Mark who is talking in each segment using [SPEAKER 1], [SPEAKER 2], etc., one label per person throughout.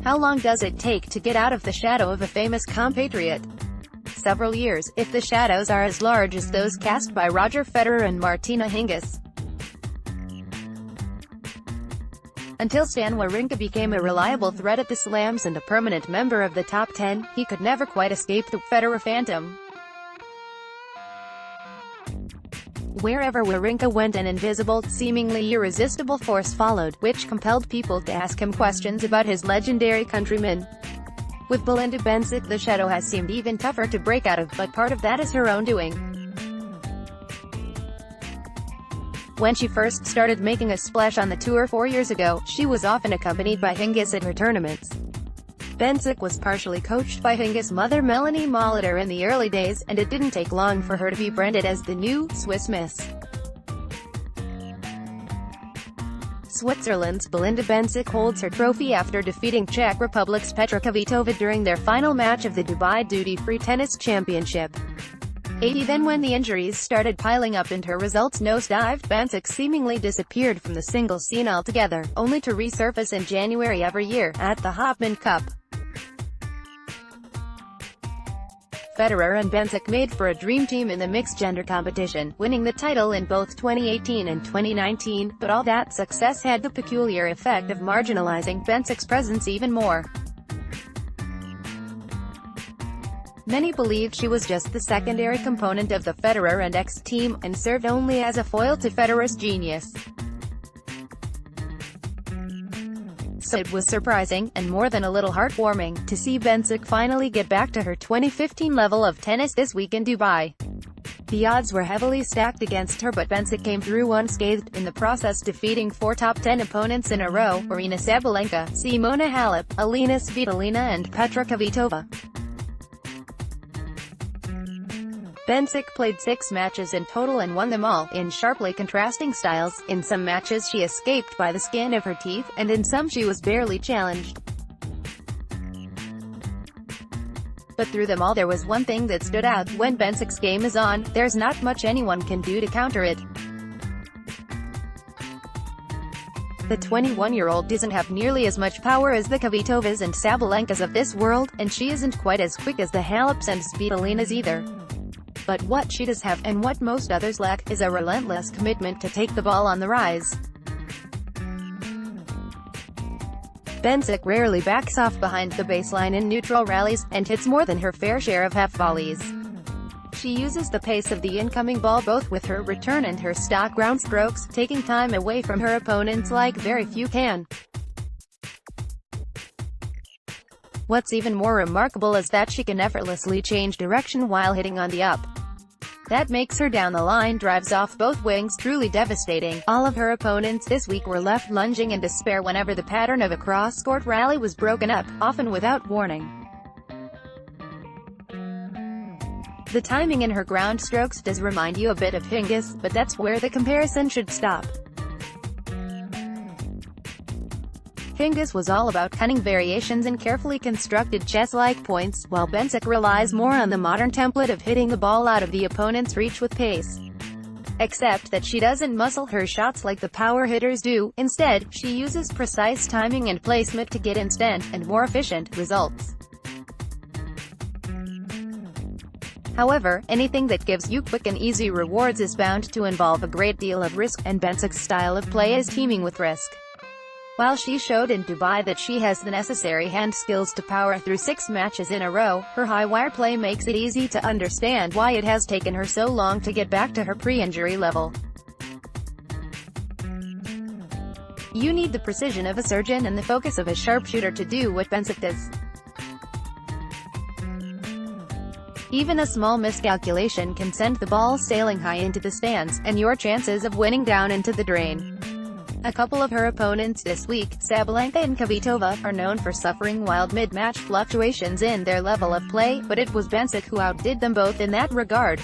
[SPEAKER 1] How long does it take to get out of the shadow of a famous compatriot? Several years, if the shadows are as large as those cast by Roger Federer and Martina Hingis. Until Stan Wawrinka became a reliable threat at the slams and a permanent member of the top 10, he could never quite escape the Federer phantom. Wherever Wawrinka went, an invisible, seemingly irresistible force followed, which compelled people to ask him questions about his legendary countryman. With Belinda Bencic, the shadow has seemed even tougher to break out of, but part of that is her own doing. When she first started making a splash on the tour 4 years ago, she was often accompanied by Hingis at her tournaments. Bencic was partially coached by Hingis' mother Melanie Molitor in the early days, and it didn't take long for her to be branded as the new Swiss Miss. Switzerland's Belinda Bencic holds her trophy after defeating Czech Republic's Petra Kvitova during their final match of the Dubai Duty-Free Tennis Championship. Then when the injuries started piling up and her results nosedived, Bencic seemingly disappeared from the singles scene altogether, only to resurface in January every year, at the Hopman Cup. Federer and Bencic made for a dream team in the mixed-gender competition, winning the title in both 2018 and 2019, but all that success had the peculiar effect of marginalizing Bencic's presence even more. Many believed she was just the secondary component of the Federer and X team, and served only as a foil to Federer's genius. So it was surprising, and more than a little heartwarming, to see Bencic finally get back to her 2015 level of tennis this week in Dubai. The odds were heavily stacked against her, but Bencic came through unscathed, in the process defeating 4 top 10 opponents in a row: Martina Sabalenka, Simona Halep, Alina Svitolina and Petra Kvitova. Bencic played 6 matches in total and won them all, in sharply contrasting styles. In some matches she escaped by the skin of her teeth, and in some she was barely challenged. But through them all there was one thing that stood out: when Bencic's game is on, there's not much anyone can do to counter it. The 21-year-old doesn't have nearly as much power as the Kvitovas and Sabalenkas of this world, and she isn't quite as quick as the Haleps and Svitolinas either. But what she does have, and what most others lack, is a relentless commitment to take the ball on the rise. Bencic rarely backs off behind the baseline in neutral rallies, and hits more than her fair share of half volleys. She uses the pace of the incoming ball both with her return and her stock ground strokes, taking time away from her opponents like very few can. What's even more remarkable is that she can effortlessly change direction while hitting on the up. That makes her down-the-line drives off both wings truly devastating. All of her opponents this week were left lunging in despair whenever the pattern of a cross-court rally was broken up, often without warning. The timing in her ground strokes does remind you a bit of Hingis, but that's where the comparison should stop. Hingis was all about cunning variations and carefully constructed chess-like points, while Bencic relies more on the modern template of hitting the ball out of the opponent's reach with pace. Except that she doesn't muscle her shots like the power hitters do. Instead, she uses precise timing and placement to get instant, and more efficient, results. However, anything that gives you quick and easy rewards is bound to involve a great deal of risk, and Bencic's style of play is teeming with risk. While she showed in Dubai that she has the necessary hand skills to power through 6 matches in a row, her high-wire play makes it easy to understand why it has taken her so long to get back to her pre-injury level. You need the precision of a surgeon and the focus of a sharpshooter to do what Bencic does. Even a small miscalculation can send the ball sailing high into the stands, and your chances of winning down into the drain. A couple of her opponents this week, Sabalenka and Kvitova, are known for suffering wild mid-match fluctuations in their level of play, but it was Bencic who outdid them both in that regard.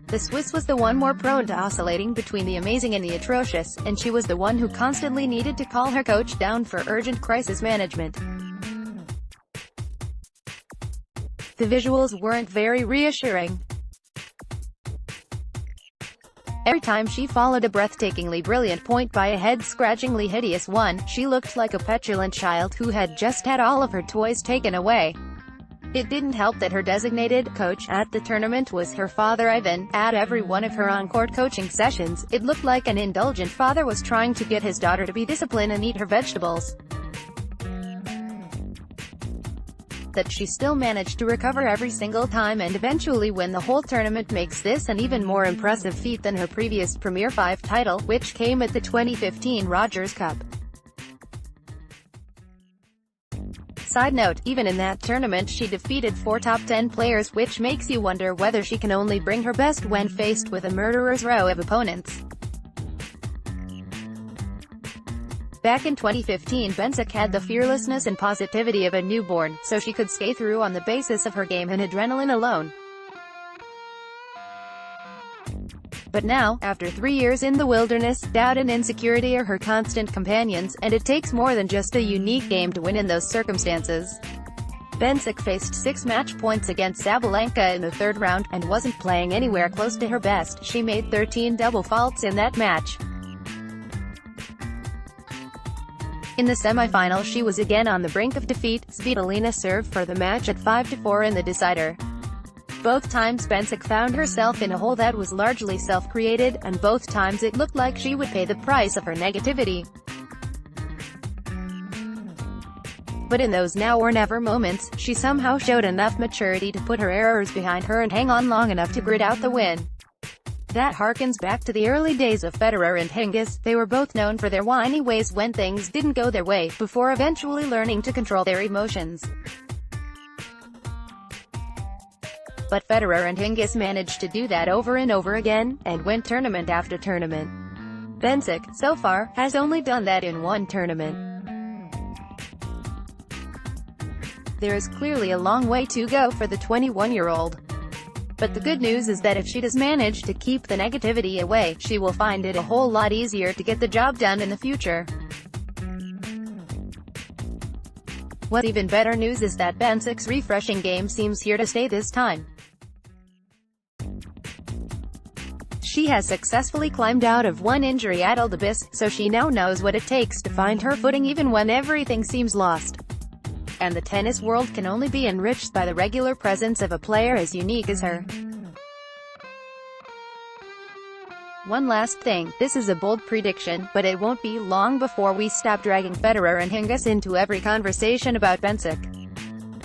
[SPEAKER 1] The Swiss was the one more prone to oscillating between the amazing and the atrocious, and she was the one who constantly needed to call her coach down for urgent crisis management. The visuals weren't very reassuring. Every time she followed a breathtakingly brilliant point by a head-scratchingly hideous one, she looked like a petulant child who had just had all of her toys taken away. It didn't help that her designated coach at the tournament was her father Ivan. At every one of her on-court coaching sessions, it looked like an indulgent father was trying to get his daughter to be disciplined and eat her vegetables. That she still managed to recover every single time and eventually win the whole tournament makes this an even more impressive feat than her previous Premier 5 title, which came at the 2015 Rogers Cup. Side note, even in that tournament she defeated 4 top 10 players, which makes you wonder whether she can only bring her best when faced with a murderer's row of opponents. Back in 2015, Bencic had the fearlessness and positivity of a newborn, so she could skate through on the basis of her game and adrenaline alone. But now, after 3 years in the wilderness, doubt and insecurity are her constant companions, and it takes more than just a unique game to win in those circumstances. Bencic faced 6 match points against Wawrinka in the 3rd round, and wasn't playing anywhere close to her best. She made 13 double faults in that match. In the semi-final she was again on the brink of defeat. Svitolina served for the match at 5-4 in the decider. Both times Bencic found herself in a hole that was largely self-created, and both times it looked like she would pay the price of her negativity. But in those now or never moments, she somehow showed enough maturity to put her errors behind her and hang on long enough to grit out the win. That harkens back to the early days of Federer and Hingis. They were both known for their whiny ways when things didn't go their way, before eventually learning to control their emotions. But Federer and Hingis managed to do that over and over again, and win tournament after tournament. Bencic, so far, has only done that in 1 tournament. There is clearly a long way to go for the 21-year-old. But the good news is that if she does manage to keep the negativity away, she will find it a whole lot easier to get the job done in the future. What's even better news is that Bencic's refreshing game seems here to stay this time. She has successfully climbed out of one injury-addled abyss, so she now knows what it takes to find her footing even when everything seems lost. And the tennis world can only be enriched by the regular presence of a player as unique as her. One last thing, this is a bold prediction, but it won't be long before we stop dragging Federer and Hingis into every conversation about Bencic.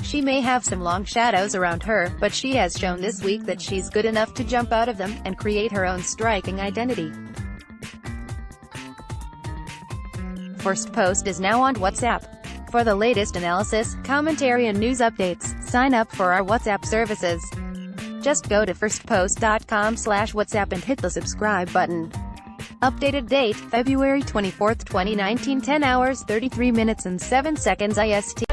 [SPEAKER 1] She may have some long shadows around her, but she has shown this week that she's good enough to jump out of them, and create her own striking identity. First Post is now on WhatsApp. For the latest analysis, commentary and news updates, sign up for our WhatsApp services. Just go to firstpost.com/WhatsApp and hit the subscribe button. Updated date, February 24, 2019, 10 hours 33 minutes and 7 seconds IST.